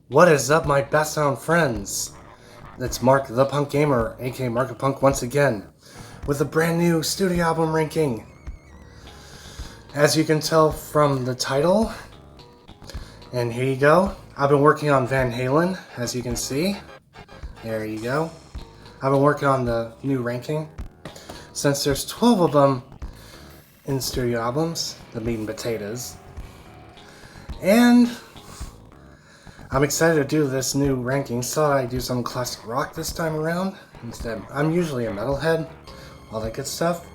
What is up, my Basset Hound Friends? It's Mark the Punk Gamer, a.k.a. Mark the Punk once again, with a brand new studio album ranking. As you can tell from the title, and here you go, I've been working on Van Halen, as you can see. There you go. I've been working on the new ranking. Since there's 12 of them in studio albums, the meat and potatoes. And I'm excited to do this new ranking. Thought I'd do some classic rock this time around. Instead, I'm usually a metalhead, all that good stuff.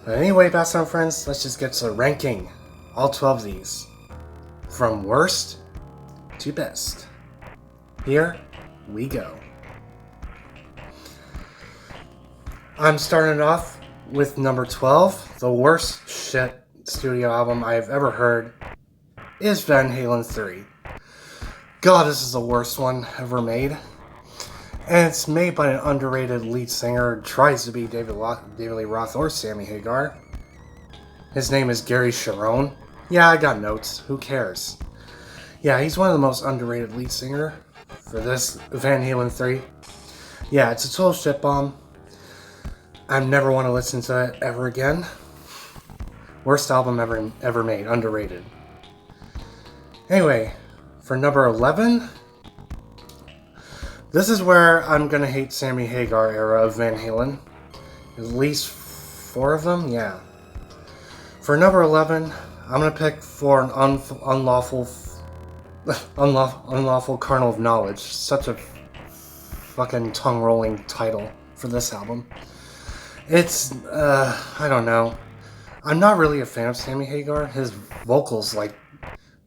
But anyway, Basset Hound Friends, let's just get to the ranking. All 12 of these. From worst to best. Here we go. I'm starting off with number 12. The worst shit studio album I've ever heard is Van Halen 3. God, this is the worst one ever made. And it's made by an underrated lead singer who tries to be David Lee Roth or Sammy Hagar. His name is Gary Sharon. Yeah, I got notes. Who cares? Yeah, he's one of the most underrated lead singer for this Van Halen 3. Yeah, it's a total shit bomb. I never want to listen to it ever again. Worst album ever made. Underrated. Anyway, for number 11, this is where I'm going to hate Sammy Hagar era of Van Halen. At least 4 of them, yeah. For number 11, I'm going to pick for an unlawful Carnal of Knowledge. Such a fucking tongue-rolling title for this album. It's, I don't know. I'm not really a fan of Sammy Hagar. His vocals, like,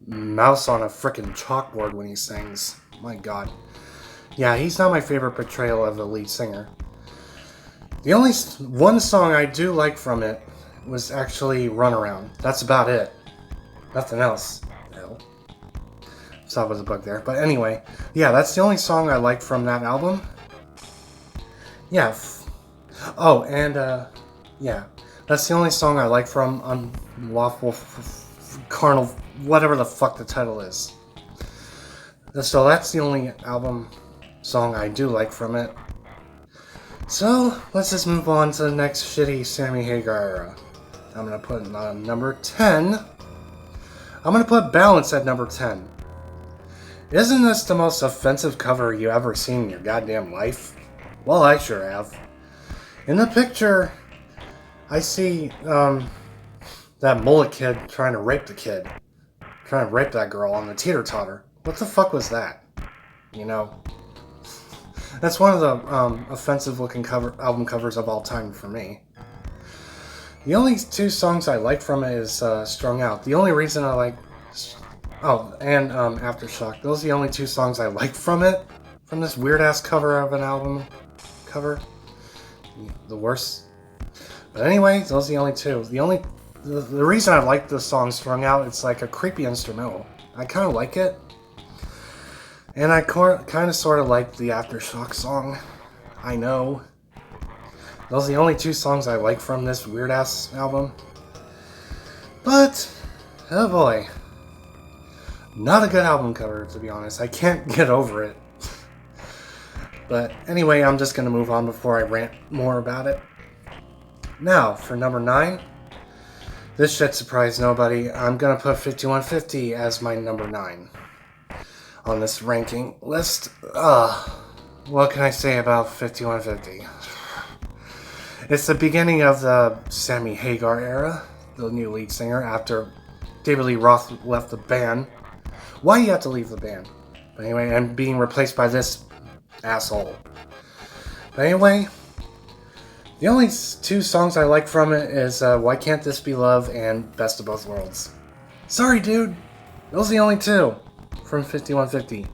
mouse on a frickin' chalkboard when he sings. My god. Yeah, he's not my favorite portrayal of the lead singer. The only one song I do like from it was actually Runaround. That's about it. Nothing else. No. Stop with a bug there. But anyway, yeah, that's the only song I like from that album. Yeah. Oh, and, yeah. That's the only song I like from Unlawful Carnal, whatever the fuck the title is. So that's the only album song I do like from it. So, let's just move on to the next shitty Sammy Hagar era. I'm gonna put it on number 10. I'm gonna put Balance at number 10. Isn't this the most offensive cover you ever seen in your goddamn life? Well, I sure have. In the picture, I see, that mullet kid trying to rape the kid. Trying to rape that girl on the teeter-totter. What the fuck was that? You know? That's one of the, offensive-looking album covers of all time for me. The only 2 songs I like from it is, Strung Out. The only reason I like... Oh, and, Aftershock. Those are the only 2 songs I like from it. From this weird-ass cover of an album cover. The worst. But anyway, those are the only 2. The reason I like the song Strung Out, it's like a creepy instrumental. I kind of like it. And I kind of sort of like the Aftershock song. I know. Those are the only 2 songs I like from this weird-ass album. But, oh boy. Not a good album cover, to be honest. I can't get over it. But anyway, I'm just going to move on before I rant more about it. Now, for number 9. This shit surprised nobody. I'm going to put 5150 as my number 9 on this ranking list. What can I say about 5150? It's the beginning of the Sammy Hagar era, the new lead singer, after David Lee Roth left the band. Why you have to leave the band? But anyway, I'm being replaced by this asshole. But anyway, the only 2 songs I like from it is Why Can't This Be Love and Best of Both Worlds. Sorry, dude. Those are the only 2 from 5150.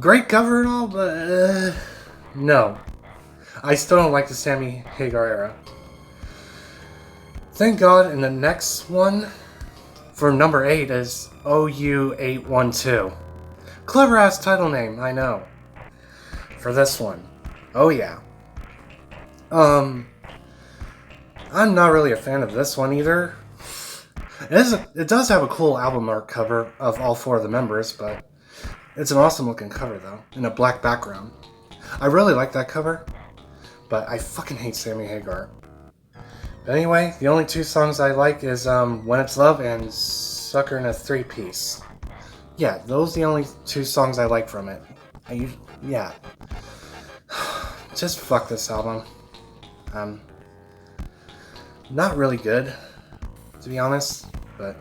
Great cover and all, but no. I still don't like the Sammy Hagar era. Thank God, in the next one, for number 8 is OU812. Clever ass title name, I know. For this one. Oh yeah. I'm not really a fan of this one either. It does have a cool album art cover of all 4 of the members, but it's an awesome looking cover though, in a black background. I really like that cover, but I fucking hate Sammy Hagar. But anyway, the only 2 songs I like is When It's Love and Sucker in a 3-Piece. Yeah, those are the only 2 songs I like from it. Yeah. Just fuck this album. Not really good, to be honest, but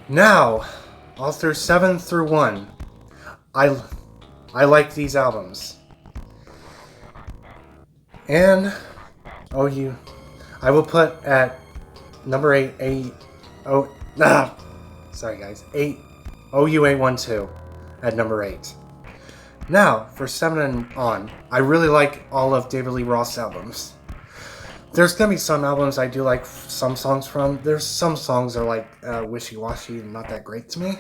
now, all through 7 through 1, I like these albums. And I will put at number 8 sorry guys, OU812 at number 8. Now, for 7 and on, I really like all of David Lee Roth's albums. There's gonna be some albums I do like some songs from. There's some songs that are like wishy-washy and not that great to me.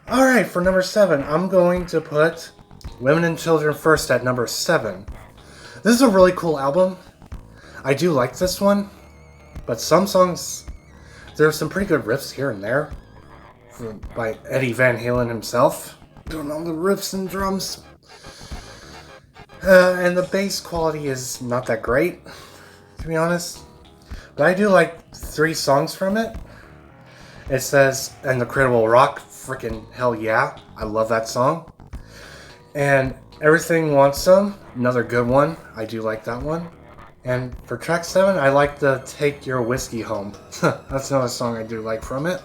Alright, for number 7, I'm going to put Women and Children First at number 7. This is a really cool album. I do like this one, but some songs, there's some pretty good riffs here and there by Eddie Van Halen himself, doing all the riffs and drums. And the bass quality is not that great, to be honest. But I do like 3 songs from it. It says, "And the Cradle Will Rock," freaking hell yeah, I love that song. And Everything Wants Some, another good one, I do like that one. And for track 7, I like the Take Your Whiskey Home. That's another song I do like from it.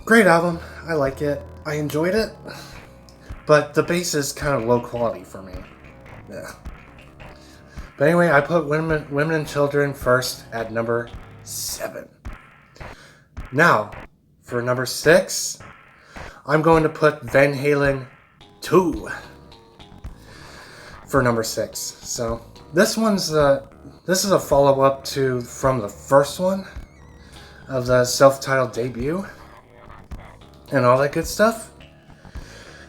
Great album, I like it, I enjoyed it. But the bass is kind of low quality for me. Yeah. But anyway, I put Women and Children First at number 7. Now, for number 6, I'm going to put Van Halen 2 for number 6. So this is a follow-up from the first one of the self-titled debut and all that good stuff.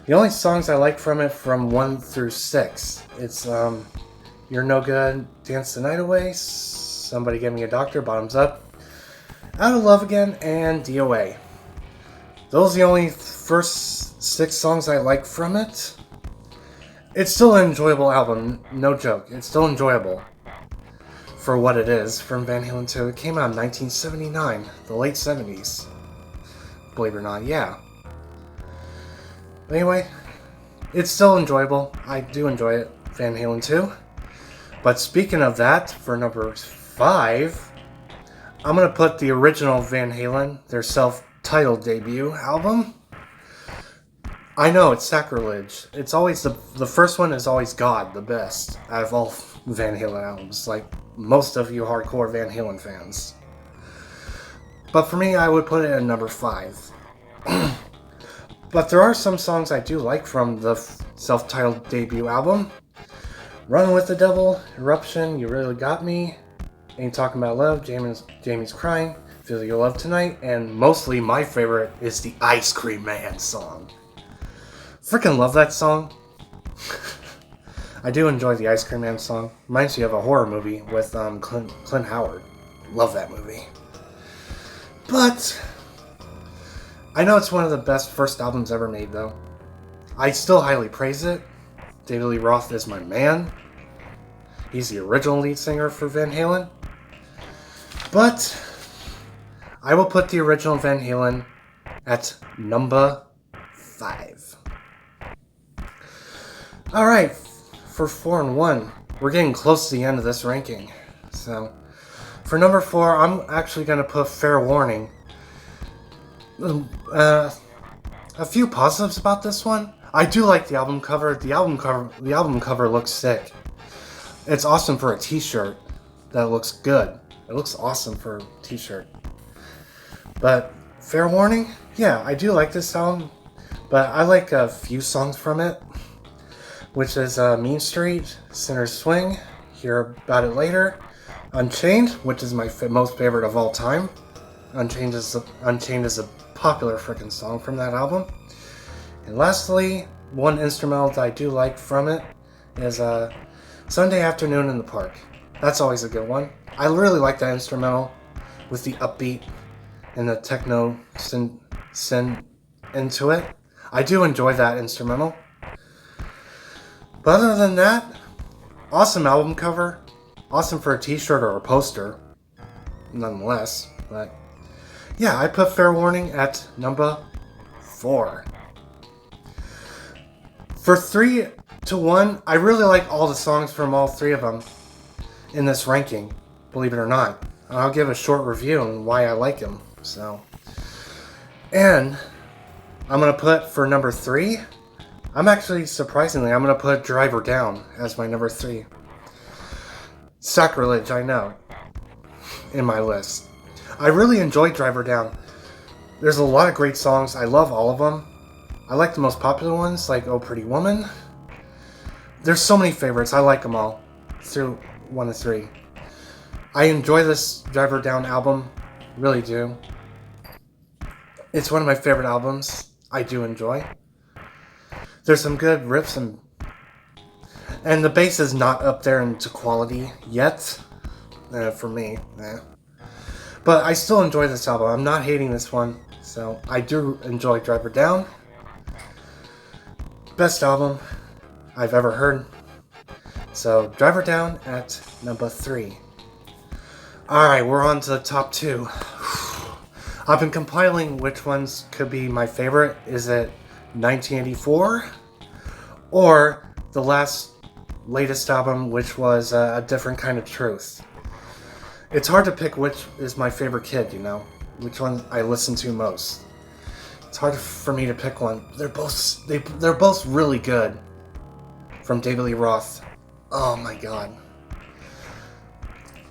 The only songs I like from it from 1 through 6, it's You're No Good, Dance the Night Away, Somebody Get Me a Doctor, Bottoms Up, Out of Love Again, and DOA. Those are the only first 6 songs I like from it. It's still an enjoyable album, no joke. It's still enjoyable for what it is from Van Halen 2. It came out in 1979, the late 70s. Believe it or not, yeah. Anyway, it's still enjoyable. I do enjoy it, Van Halen 2. But speaking of that, for number 5, I'm going to put the original Van Halen, their self-titled debut album. I know, it's sacrilege. It's always the first one is always God, the best out of all Van Halen albums, like most of you hardcore Van Halen fans. But for me, I would put it at number 5. But there are some songs I do like from the self-titled debut album. Run with the Devil, Eruption, You Really Got Me, Ain't Talking About Love, Jamie's Crying, Feel Your Love Tonight, and mostly my favorite is the Ice Cream Man song. Freaking love that song. I do enjoy the Ice Cream Man song. Reminds me of a horror movie with Clint Howard. Love that movie. But I know it's one of the best first albums ever made, though. I still highly praise it. David Lee Roth is my man. He's the original lead singer for Van Halen. But I will put the original Van Halen at number 5. Alright, for 4 and 1, we're getting close to the end of this ranking. So, for number 4, I'm actually going to put Fair Warning. A few positives about this one. I do like the album cover. The album cover looks sick. It's awesome for a t-shirt. That looks good. It looks awesome for a t-shirt. But Fair Warning, yeah, I do like this song. But I like a few songs from it, which is Mean Street, Sinner's Swing, Hear About It Later, Unchained, which is my most favorite of all time. Unchained is a popular freaking song from that album. And lastly, one instrumental that I do like from it is Sunday Afternoon in the Park. That's always a good one. I really like that instrumental. with the upbeat and the techno sin into it. I do enjoy that instrumental. But other than that, awesome album cover. Awesome for a t-shirt or a poster, nonetheless. But yeah, I put Fair Warning at number 4. For 3 to 1, I really like all the songs from all 3 of them in this ranking, believe it or not. I'll give a short review on why I like them. And I'm going to put for number 3, I'm going to put Driver Down as my number 3. Sacrilege, I know, in my list. I really enjoyed Driver Down. There's a lot of great songs. I love all of them. I like the most popular ones, like Oh Pretty Woman. There's so many favorites. I like them all, through 1 to 3. I enjoy this Driver Down album. Really do. It's one of my favorite albums. I do enjoy. There's some good riffs and the bass is not up there into quality yet, for me. But I still enjoy this album. I'm not hating this one. So I do enjoy Driver Down. Best album I've ever heard. So Driver Down at number 3. Alright, we're on to the top 2. I've been compiling which ones could be my favorite. Is it 1984? Or the latest album, which was A Different Kind of Truth. It's hard to pick which is my favorite kid, which one I listen to most. It's hard for me to pick one. They're both really good. From David Lee Roth. Oh my god.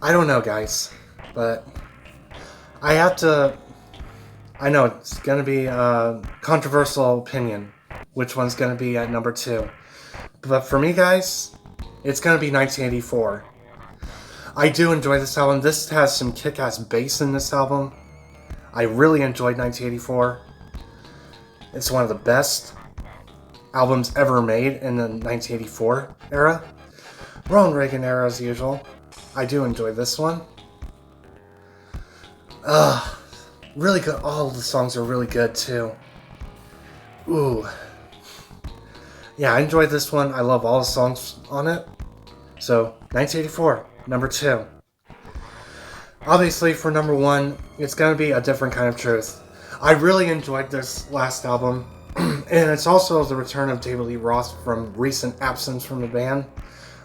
I don't know, guys, but I know it's gonna be a controversial opinion which one's gonna be at number 2. But for me, guys, it's gonna be 1984. I do enjoy this album. This has some kick-ass bass in this album. I really enjoyed 1984. It's one of the best albums ever made in the 1984 era. Ronald Reagan era as usual. I do enjoy this one. Really good. All the songs are really good too. Ooh. Yeah, I enjoyed this one. I love all the songs on it. So, 1984, number 2. Obviously, for number 1, it's going to be A Different Kind of Truth. I really enjoyed this last album. And it's also the return of David Lee Roth from recent absence from the band.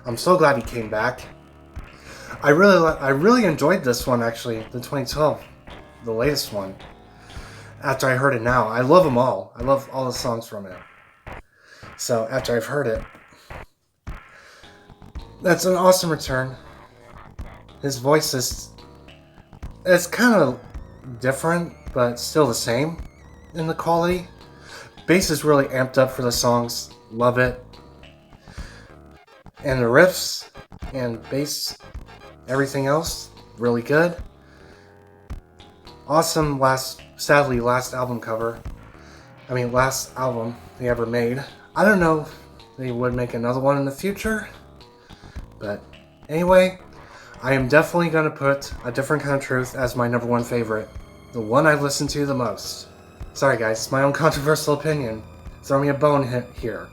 I'm so glad he came back. I really enjoyed this one, actually, the 2012, the latest one. After I heard it now, I love them all. I love all the songs from it. So after I've heard it, that's an awesome return. His voice it's kind of different, but still the same in the quality. Bass is really amped up for the songs. Love it. And the riffs and bass, everything else, really good. Awesome last album cover. Last album they ever made. I don't know if they would make another one in the future. But anyway, I am definitely going to put A Different Kind of Truth as my number 1 favorite. The one I listen to the most. Sorry guys, it's my own controversial opinion. Throw me a bone here.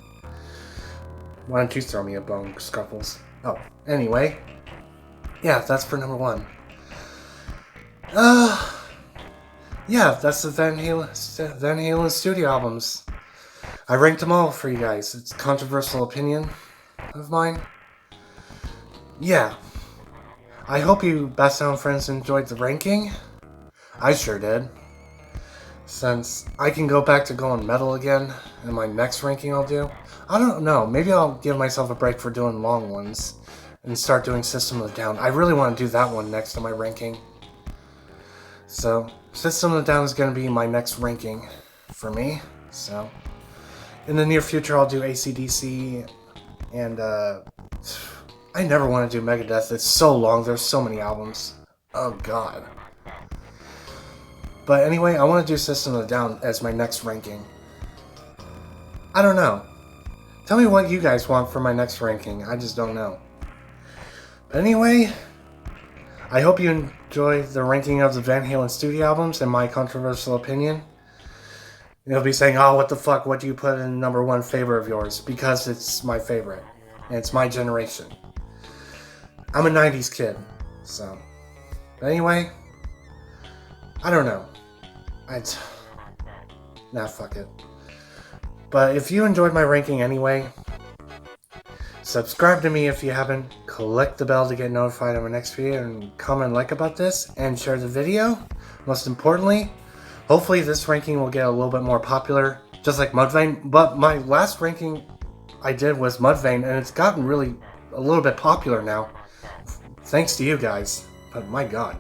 Why don't you throw me a bone, Scuffles? Oh, anyway. Yeah, that's for number 1. Yeah, that's the Van Halen studio albums. I ranked them all for you guys. It's a controversial opinion of mine. Yeah. I hope you Basset Hound Friends enjoyed the ranking. I sure did. Since I can go back to going metal again in my next ranking I'll do. I don't know. Maybe I'll give myself a break for doing long ones and start doing System of a Down. I really want to do that one next to my ranking. So, System of a Down is going to be my next ranking for me. So, in the near future I'll do AC/DC and I never want to do Megadeth. It's so long. There's so many albums. Oh god. But anyway, I want to do System of a Down as my next ranking. I don't know. Tell me what you guys want for my next ranking. I just don't know. But anyway, I hope you enjoy the ranking of the Van Halen studio albums and my controversial opinion. You'll be saying, oh, what the fuck, what do you put in number one favorite of yours? Because it's my favorite. And it's my generation. I'm a 90s kid, so. But anyway, I don't know. Fuck it. But if you enjoyed my ranking anyway, subscribe to me if you haven't, click the bell to get notified of my next video, and comment like about this, and share the video. Most importantly, hopefully this ranking will get a little bit more popular, just like Mudvayne. But my last ranking I did was Mudvayne, and it's gotten really a little bit popular now. Thanks to you guys. But my god.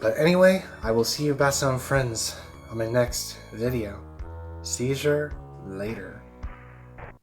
But anyway, I will see you Basset Hound Friends on my next video. See you later.